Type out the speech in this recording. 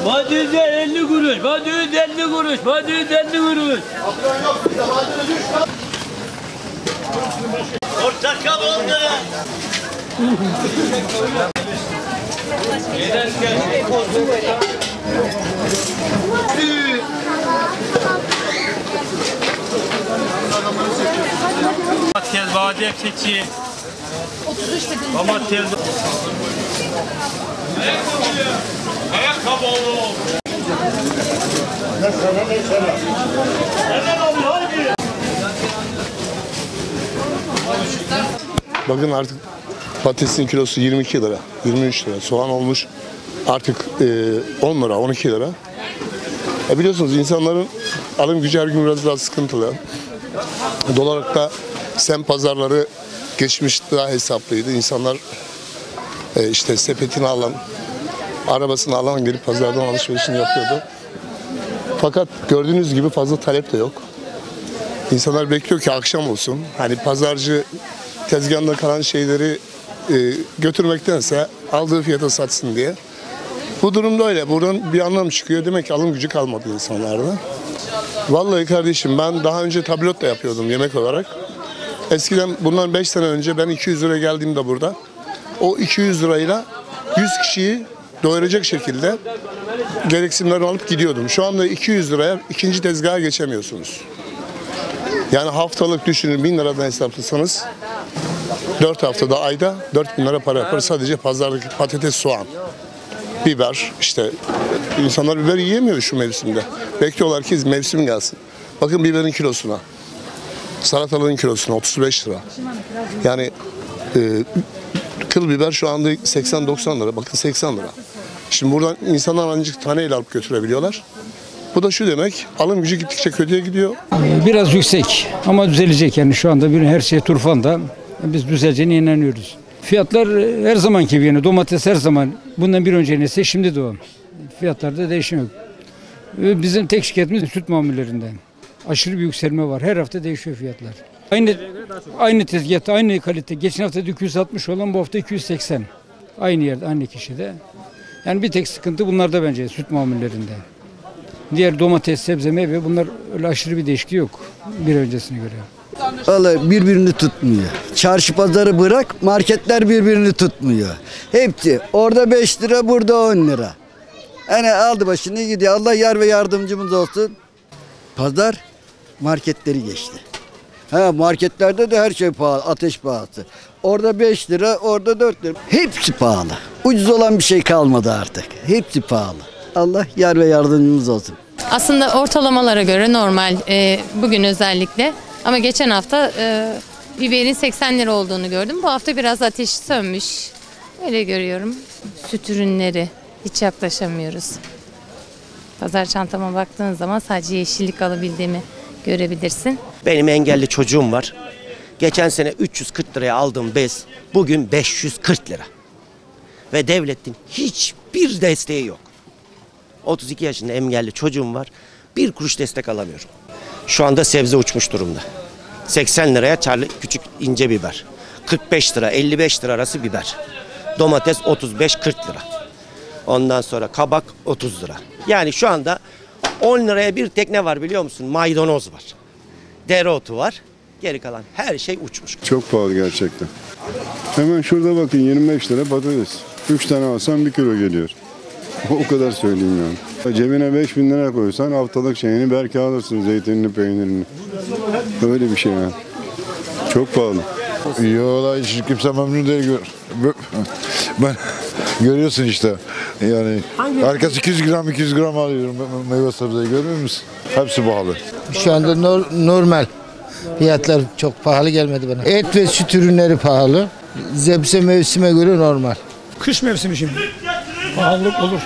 Madüze 50 kuruş, madüze 50 kuruş, madüze 50 kuruş. Portakal 10 lira. Domates, badem keçi. Domates. Ayakkabı oğlum. Bakın artık patatesin kilosu 22 lira, 23 lira. Soğan olmuş artık 10 lira, 12 lira. Biliyorsunuz insanların alım gücü her gün biraz daha sıkıntılı. Doğal olarak da semt pazarları geçmiş daha hesaplıydı. İnsanlar işte sepetini alan, arabasını alan gelip pazardan alışverişini yapıyordu. Fakat gördüğünüz gibi fazla talep de yok. İnsanlar bekliyor ki akşam olsun. Hani pazarcı tezgahında kalan şeyleri götürmektense aldığı fiyata satsın diye. Bu durumda öyle. Buradan bir anlam çıkıyor. Demek ki alım gücü kalmadı insanlarda. Vallahi kardeşim ben daha önce tabelot da yapıyordum yemek olarak. Eskiden bundan 5 sene önce ben 200 liraya geldiğimde burada o 200 lirayla 100 kişiyi doyuracak şekilde gereksinimlerini alıp gidiyordum. Şu anda 200 liraya ikinci tezgaha geçemiyorsunuz. Yani haftalık düşünün 1000 liradan hesaplasanız 4 haftada ayda 4000 lira para yapar. Sadece pazardaki patates, soğan, biber işte insanlar biber yiyemiyor şu mevsimde. Bekliyorlar ki mevsim gelsin. Bakın biberin kilosuna, salatalığın kilosuna 35 lira. Yani kıl biber şu anda 80-90 lira. Bakın 80 lira. Şimdi buradan insanlar ancak taneyle alıp götürebiliyorlar. Bu da şu demek, alım gücü gittikçe kötüye gidiyor. Biraz yüksek ama düzelecek yani şu anda her şey turfanda. Biz düzeleceğine inanıyoruz. Fiyatlar her zamanki gibi yani domates her zaman bundan bir önce neyse şimdi de o. Fiyatlarda değişim yok. Bizim tek şikayetimiz süt mamullerinden. Aşırı bir yükselme var. Her hafta değişiyor fiyatlar. Aynı tezgahta, aynı kalite. Geçen hafta 260 olan bu hafta 280. Aynı yerde, aynı kişide. Yani bir tek sıkıntı bunlarda bence süt mamullerinde. Diğer domates, sebze, meyve bunlar öyle aşırı bir değişikliği yok bir öncesine göre. Vallahi birbirini tutmuyor. Çarşı pazarı bırak, marketler birbirini tutmuyor. Hepsi orada 5 lira, burada 10 lira. Yani aldı başını gidiyor. Allah yar ve yardımcımız olsun. Pazar marketleri geçti. Marketlerde de her şey pahalı, ateş pahası. Orada 5 lira, orada 4 lira. Hepsi pahalı. Ucuz olan bir şey kalmadı artık. Hepsi pahalı. Allah yar ve yardımcımız olsun. Aslında ortalamalara göre normal bugün özellikle. Ama geçen hafta biberin 80 lira olduğunu gördüm. Bu hafta biraz ateş sönmüş. Öyle görüyorum. Süt ürünleri hiç yaklaşamıyoruz. Pazar çantama baktığın zaman sadece yeşillik alabildiğimi görebilirsin. Benim engelli çocuğum var. Geçen sene 340 liraya aldığım bez bugün 540 lira. Ve devletin hiçbir desteği yok. 32 yaşında engelli çocuğum var. Bir kuruş destek alamıyorum. Şu anda sebze uçmuş durumda. 80 liraya küçük ince biber. 45 lira 55 lira arası biber. Domates 35-40 lira. Ondan sonra kabak 30 lira. Yani şu anda 10 liraya bir tek ne var biliyor musun? Maydanoz var. Dereotu var. Geri kalan her şey uçmuş. Çok pahalı gerçekten. Hemen şurada bakın 25 lira patates. 3 tane alsan 1 kilo geliyor. O kadar söyleyeyim yani. Cebine 5000 lira koysan haftalık şeyini belki alırsın, zeytinini, peynirini. Öyle bir şey yani. Çok pahalı. Yok, hiç kimse memnun değil. Ben görüyorsun işte. Yani herkes 200 gram alıyorum meyve sebzeyi, görüyor musun? Hepsi pahalı. Şu anda normal. Fiyatlar çok pahalı gelmedi bana. Et ve süt ürünleri pahalı. Sebze mevsime göre normal. Kış mevsimi şimdi. Pahalılık olur.